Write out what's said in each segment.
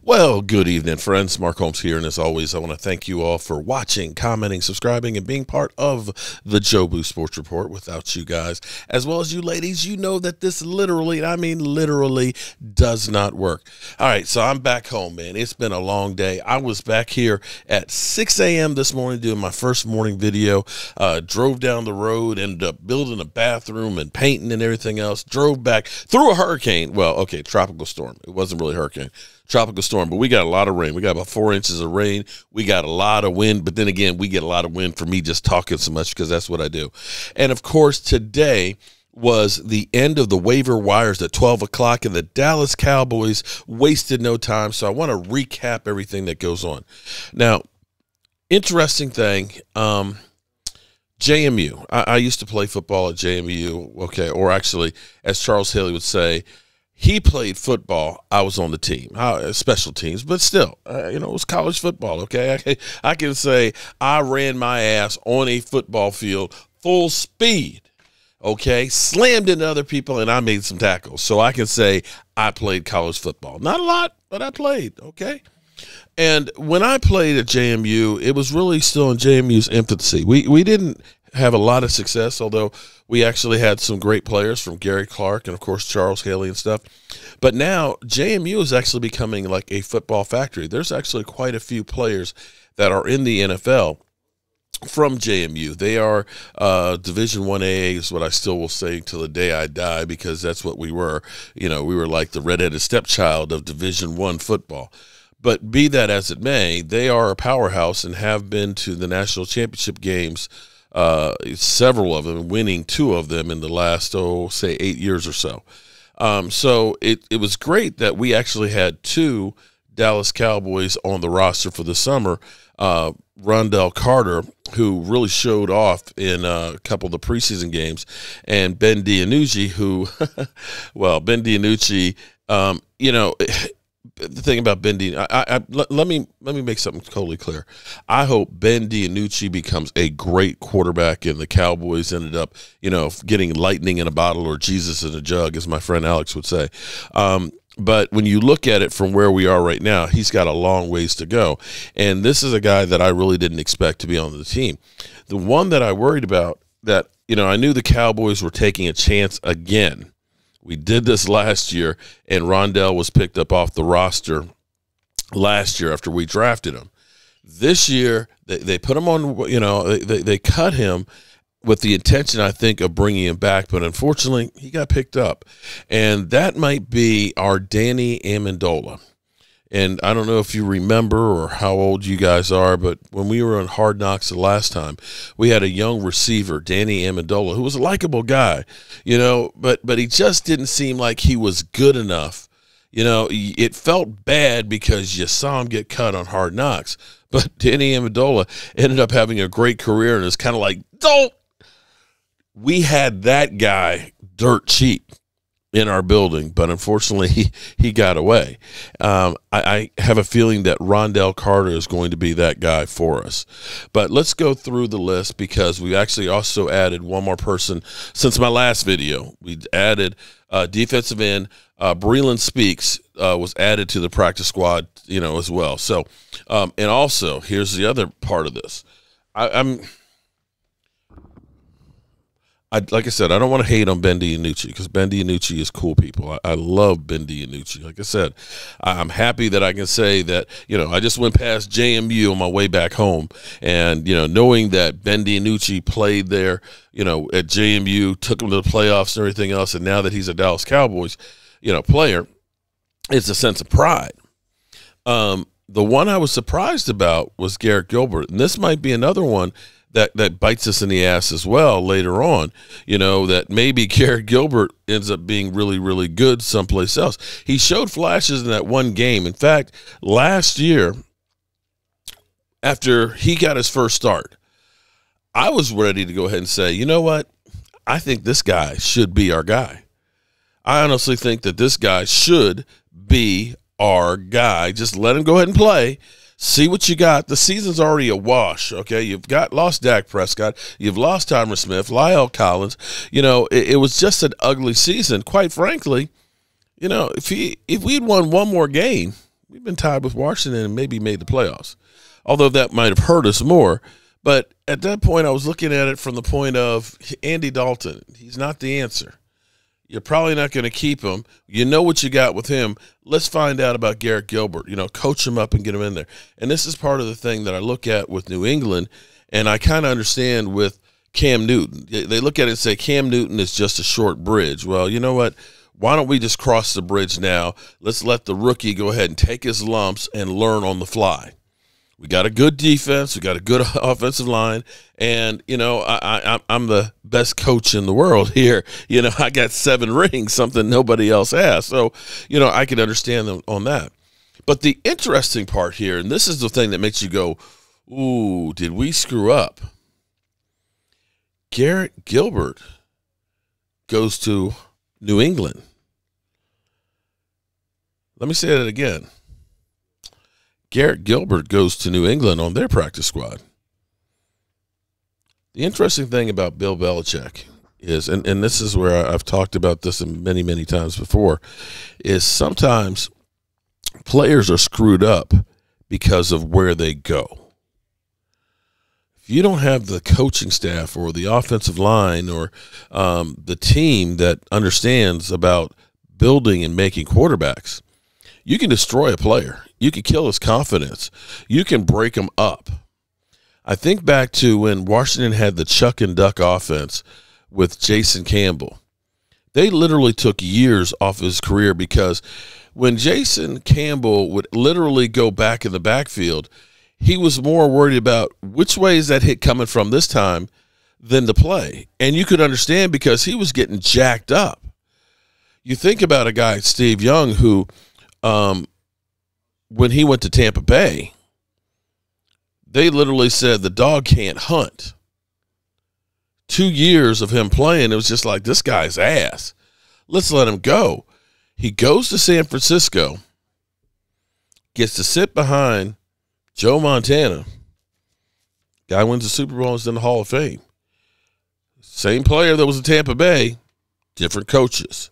Well, good evening, friends. Mark Holmes here, and as always, I want to thank you all for watching, commenting, subscribing, and being part of the Jobu Sports Report. Without you guys, as well as you ladies, you know that this literally, and I mean literally, does not work. All right, so I'm back home, man. It's been a long day. I was back here at 6 a.m. this morning doing my first morning video. Drove down the road, ended up building a bathroom and painting and everything else. Drove back through a hurricane. Well, okay, tropical storm. It wasn't really a hurricane. Tropical storm, but we got a lot of rain. We got about 4 inches of rain. We got a lot of wind, but then again, we get a lot of wind for me just talking so much because that's what I do. And of course, today was the end of the waiver wires at 12 o'clock, and the Dallas Cowboys wasted no time. So I want to recap everything that goes on. Now, interesting thing, JMU. I used to play football at JMU, okay, or actually, as Charles Haley would say, he played football. I was on the team, special teams, but still, you know, it was college football, okay? I can say I ran my ass on a football field full speed, okay? Slammed into other people, and I made some tackles. So I can say I played college football. Not a lot, but I played, okay? And when I played at JMU, it was really still in JMU's infancy. We didn't have a lot of success, although we actually had some great players from Gary Clark and, of course, Charles Haley and stuff. But now JMU is actually becoming like a football factory. There's actually quite a few players that are in the NFL from JMU. They are Division 1A is what I still will say till the day I die, because that's what we were. You know, we were like the redheaded stepchild of Division I football. But be that as it may, they are a powerhouse and have been to the national championship games, several of them, winning 2 of them in the last, say 8 years or so. So it was great that we actually had 2 Dallas Cowboys on the roster for the summer. Rondell Carter, who really showed off in a couple of the preseason games, and Ben DiNucci, who, well, Ben DiNucci, you know, the thing about Ben let me make something totally clear. I hope Ben DiNucci becomes a great quarterback, and the Cowboys ended up, you know, getting lightning in a bottle or Jesus in a jug, as my friend Alex would say. But when you look at it from where we are right now, he's got a long ways to go. And this is a guy that I really didn't expect to be on the team. The one that I worried about, that, you know, I knew the Cowboys were taking a chance again. We did this last year, and Rondell was picked up off the roster last year after we drafted him. This year, they put him on, you know, they cut him with the intention, I think, of bringing him back, but unfortunately, he got picked up. And that might be our Danny Amendola. And I don't know if you remember or how old you guys are, but when we were on Hard Knocks the last time, we had a young receiver, Danny Amendola, who was a likable guy, you know, but he just didn't seem like he was good enough. You know, it felt bad because you saw him get cut on Hard Knocks, but Danny Amendola ended up having a great career, and it's kind of like, don't. We had that guy dirt cheap in our building, but unfortunately he got away. I have a feeling that Rondell Carter is going to be that guy for us. But let's go through the list, because we actually also added one more person since my last video. We added defensive end. Breland Speaks was added to the practice squad, you know, as well. So, and also, here's the other part of this. Like I said, I don't want to hate on Ben DiNucci, because Ben DiNucci is cool people. I love Ben DiNucci. Like I said, I'm happy that I can say that, you know, I just went past JMU on my way back home, and, you know, knowing that Ben DiNucci played there, you know, at JMU, took him to the playoffs and everything else, and now that he's a Dallas Cowboys, you know, player, it's a sense of pride. The one I was surprised about was Garrett Gilbert, and this might be another one that bites us in the ass as well later on, you know, that maybe Garrett Gilbert ends up being really, really good someplace else. He showed flashes in that one game. In fact, last year, after he got his first start, I was ready to go ahead and say, you know what, I think this guy should be our guy. I honestly think that this guy should be our guy. Just let him go ahead and play. See what you got. The season's already a wash, okay? You've lost Dak Prescott. You've lost Tyron Smith, Lyle Collins. You know, it was just an ugly season. Quite frankly, you know, if we'd won one more game, we've been tied with Washington and maybe made the playoffs, although that might have hurt us more. But at that point, I was looking at it from the point of Andy Dalton. He's not the answer. You're probably not going to keep him. You know what you got with him. Let's find out about Garrett Gilbert. You know, coach him up and get him in there. And this is part of the thing that I look at with New England, and I kind of understand with Cam Newton. They look at it and say Cam Newton is just a short bridge. Well, you know what? Why don't we just cross the bridge now? Let's let the rookie go ahead and take his lumps and learn on the fly. We got a good defense. We got a good offensive line. And, you know, I'm the best coach in the world here. You know, I got 7 rings, something nobody else has. So, you know, I can understand them on that. But the interesting part here, and this is the thing that makes you go, ooh, did we screw up? Garrett Gilbert goes to New England. Let me say that again. Garrett Gilbert goes to New England on their practice squad. The interesting thing about Bill Belichick is, and this is where I've talked about this many, many times before, is sometimes players are screwed up because of where they go. If you don't have the coaching staff or the offensive line or the team that understands about building and making quarterbacks, you can destroy a player. You can kill his confidence. You can break him up. I think back to when Washington had the chuck and duck offense with Jason Campbell. They literally took years off his career because when Jason Campbell would literally go back in the backfield, he was more worried about which way is that hit coming from this time than the play. And you could understand because he was getting jacked up. You think about a guy, Steve Young, who when he went to Tampa Bay, they literally said the dog can't hunt. 2 years of him playing, it was just like, this guy's ass. Let's let him go. He goes to San Francisco, gets to sit behind Joe Montana. Guy wins the Super Bowl and is in the Hall of Fame. Same player that was in Tampa Bay, different coaches.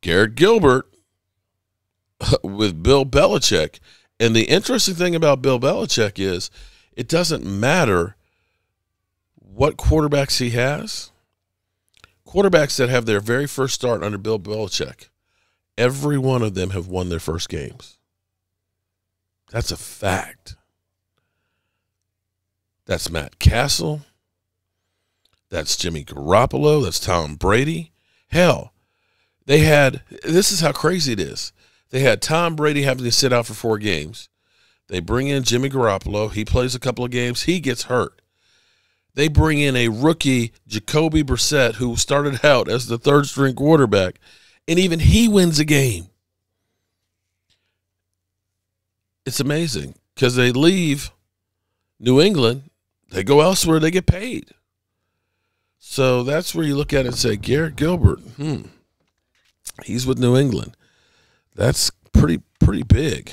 Garrett Gilbert with Bill Belichick. And the interesting thing about Bill Belichick is it doesn't matter what quarterbacks he has. Quarterbacks that have their very first start under Bill Belichick, every one of them have won their first games. That's a fact. That's Matt Castle. That's Jimmy Garoppolo. That's Tom Brady. Hell, they had – this is how crazy it is. They had Tom Brady having to sit out for 4 games. They bring in Jimmy Garoppolo. He plays a couple of games. He gets hurt. They bring in a rookie, Jacoby Brissett, who started out as the third-string quarterback, and even he wins a game. It's amazing because they leave New England. They go elsewhere. They get paid. So that's where you look at it and say, Garrett Gilbert, he's with New England. That's pretty big.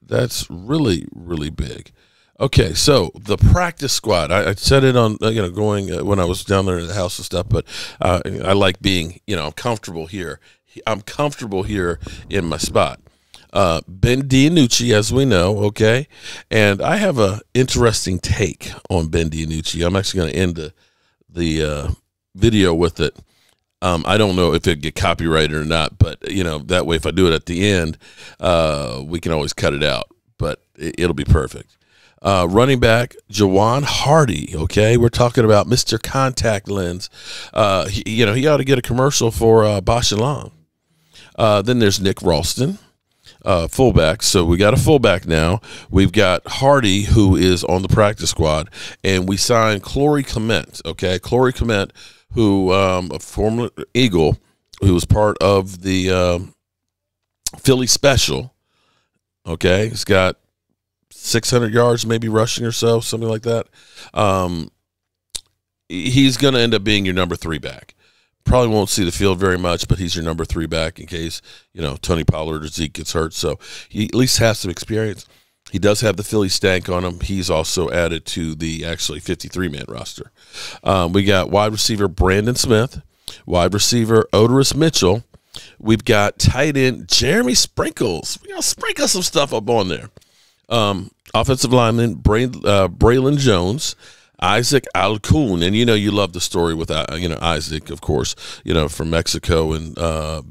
That's really, really big. Okay, so the practice squad. I said it on, going when I was down there in the house and stuff, but I like being, I'm comfortable here. I'm comfortable here in my spot. Ben DiNucci, as we know, okay? And I have a interesting take on Ben DiNucci. I'm actually going to end the video with it. I don't know if it get copyrighted or not, but, that way if I do it at the end, we can always cut it out, but it'll be perfect. Running back, Jawan Hardy, okay? We're talking about Mr. Contact Lens. He ought to get a commercial for Bosch & Lomb. Then there's Nick Ralston, fullback. So we got a fullback now. We've got Hardy, who is on the practice squad, and we signed Corey Clement, okay? Corey Clement, who a former Eagle, who was part of the Philly Special, okay? He's got 600 yards maybe rushing or so, something like that. He's going to end up being your number 3 back. Probably won't see the field very much, but he's your number 3 back in case, Tony Pollard or Zeke gets hurt. So he at least has some experience. He does have the Philly stank on him. He's also added to the actually 53-man roster. We got wide receiver Brandon Smith, wide receiver Odoris Mitchell, We've got tight end Jeremy Sprinkles. We got to sprinkle some stuff up on there. Offensive lineman Braylon Jones, Isaac Alcun, and you love the story with Isaac, of course, from Mexico and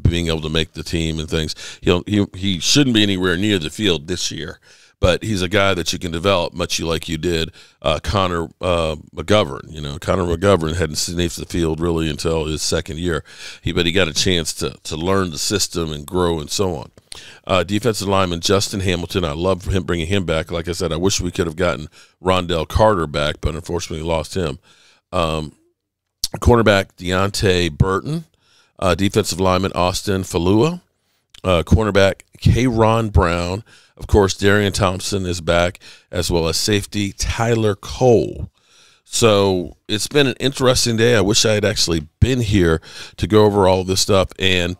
being able to make the team and things. He shouldn't be anywhere near the field this year, but he's a guy that you can develop, much like you did Connor McGovern. Connor McGovern hadn't seen the field really until his second year. But he got a chance to learn the system and grow and so on. Defensive lineman Justin Hamilton, I love him bringing him back. Like I said, I wish we could have gotten Rondell Carter back, but unfortunately lost him. Cornerback Deontay Burton, defensive lineman Austin Falua, cornerback K-Ron Brown. Of course, Darian Thompson is back, as well as safety Tyler Cole. So it's been an interesting day. I wish I had actually been here to go over all this stuff. And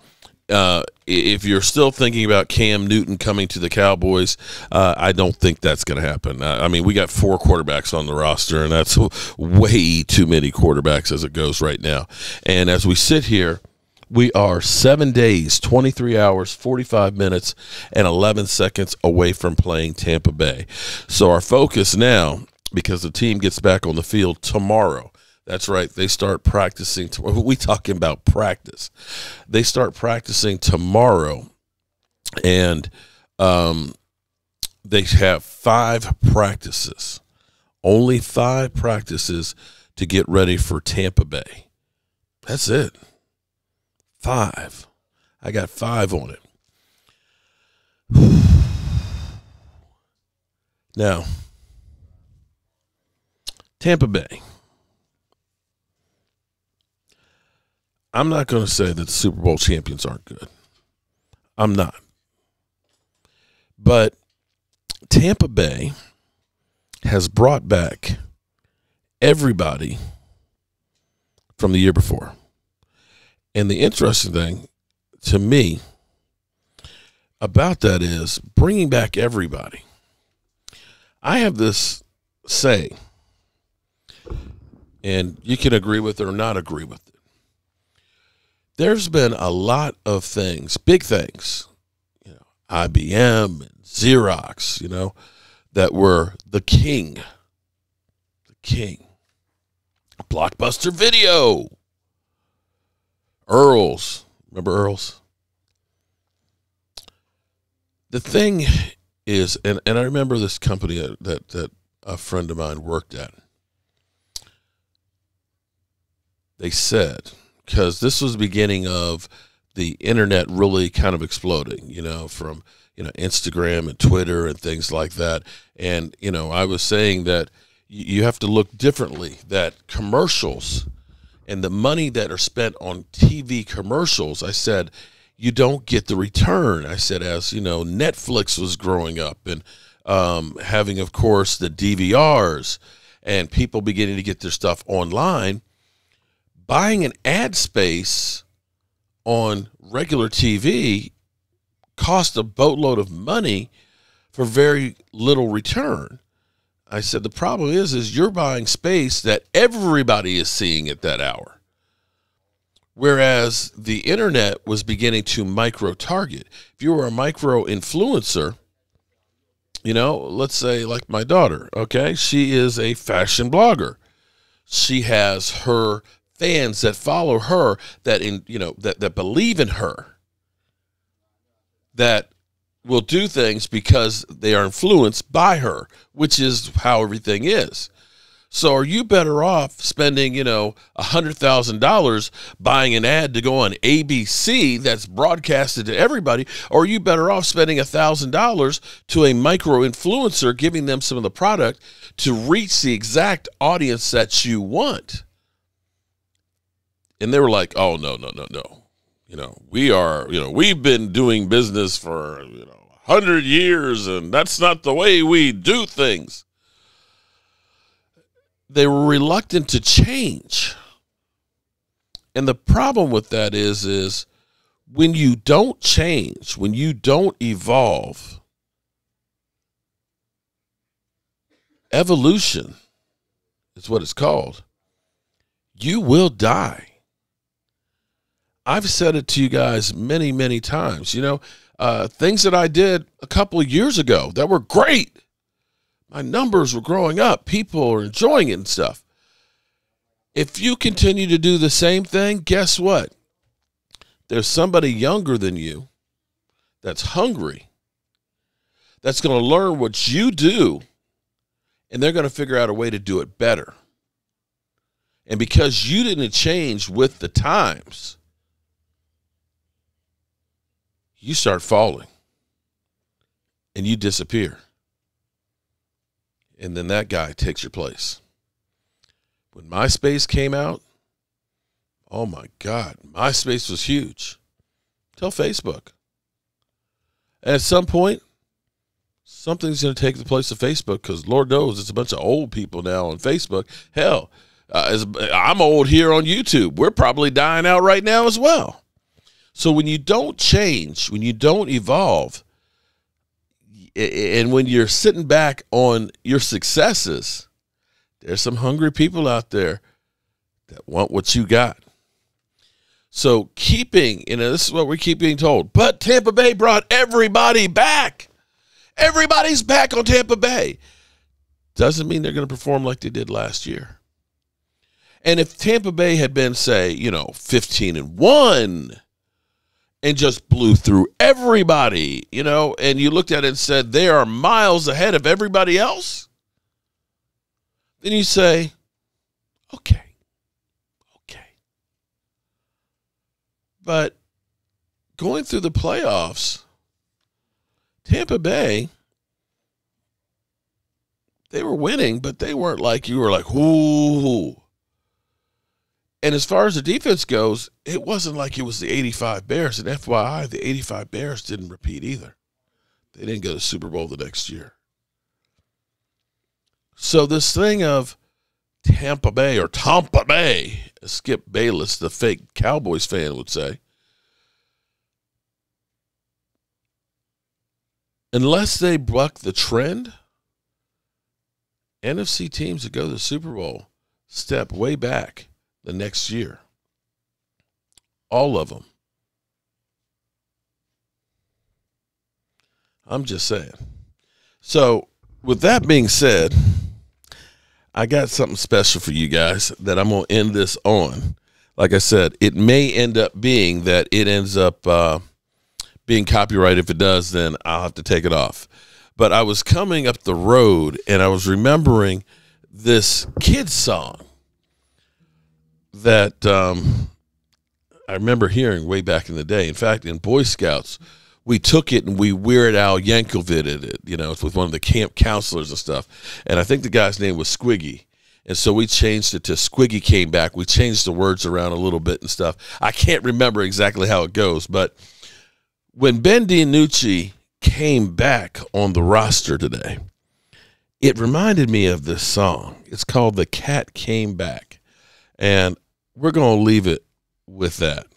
if you're still thinking about Cam Newton coming to the Cowboys, I don't think that's going to happen. I mean, we got 4 quarterbacks on the roster, and that's way too many quarterbacks as it goes right now. And as we sit here, we are 7 days, 23 hours, 45 minutes, and 11 seconds away from playing Tampa Bay. So our focus now, because the team gets back on the field tomorrow. That's right. They start practicing. We talking about practice. They start practicing tomorrow, and they have 5 practices, only 5 practices to get ready for Tampa Bay. That's it. 5. I got 5 on it. Now, Tampa Bay. I'm not going to say that the Super Bowl champions aren't good. I'm not. But Tampa Bay has brought back everybody from the year before. And the interesting thing to me about that is bringing back everybody. I have this saying, and you can agree with it or not agree with it. There's been a lot of things, big things, IBM and Xerox, that were the king. Blockbuster Video. Earls. Remember Earls? The thing is, and I remember this company that a friend of mine worked at. They said, because this was the beginning of the internet really kind of exploding, from, Instagram and Twitter and things like that. And, I was saying that you have to look differently, that commercials and the money that are spent on TV commercials, I said, you don't get the return. I said, as, Netflix was growing up and having, of course, the DVRs and people beginning to get their stuff online, buying an ad space on regular TV cost a boatload of money for very little return. I said, the problem is you're buying space that everybody is seeing at that hour. Whereas the internet was beginning to micro-target. If you were a micro-influencer, let's say like my daughter, okay? She is a fashion blogger. She has her fans that follow her, that believe in her, that will do things because they are influenced by her, which is how everything is. So are you better off spending, $100,000 buying an ad to go on ABC that's broadcasted to everybody, or are you better off spending $1,000 to a micro influencer, giving them some of the product to reach the exact audience that you want? And they were like, oh, no. We've been doing business for, 100 years, and that's not the way we do things. They were reluctant to change. And the problem with that is when you don't change, when you don't evolve, evolution is what it's called, you will die. I've said it to you guys many, many times, things that I did a couple of years ago that were great. My numbers were growing up. People are enjoying it and stuff. If you continue to do the same thing, guess what? There's somebody younger than you that's hungry, that's going to learn what you do, and they're going to figure out a way to do it better. And because you didn't change with the times, you start falling and you disappear. And then that guy takes your place. When MySpace came out, oh my God, MySpace was huge. Tell Facebook. And at some point, something's going to take the place of Facebook, because Lord knows it's a bunch of old people now on Facebook. Hell, I'm old here on YouTube. We're probably dying out right now as well. So when you don't change, when you don't evolve, and when you're sitting back on your successes, there's some hungry people out there that want what you got. So this is what we keep being told, but Tampa Bay brought everybody back. Everybody's back on Tampa Bay. Doesn't mean they're going to perform like they did last year. And if Tampa Bay had been, say, 15-1 and just blew through everybody, and you looked at it and said they are miles ahead of everybody else, then you say, okay. But going through the playoffs, Tampa Bay, they were winning, but they weren't like you were like, ooh. And as far as the defense goes, it wasn't like it was the 85 Bears. And FYI, the 85 Bears didn't repeat either. They didn't go to the Super Bowl the next year. So this thing of Tampa Bay, as Skip Bayless, the fake Cowboys fan, would say, unless they buck the trend, NFC teams that go to the Super Bowl step way back the next year. All of them. I'm just saying. So with that being said, I got something special for you guys that I'm going to end this on. Like I said, it may end up being that it ends up being copyrighted. If it does, then I'll have to take it off. But I was coming up the road and I was remembering this kid's song that I remember hearing way back in the day. In fact, in Boy Scouts, we took it and we Weird Al Yankovitted it, with one of the camp counselors and stuff. And I think the guy's name was Squiggy. And so we changed it to Squiggy Came Back. We changed the words around a little bit and stuff. I can't remember exactly how it goes, but when Ben DiNucci came back on the roster today, it reminded me of this song. It's called The Cat Came Back. And we're going to leave it with that.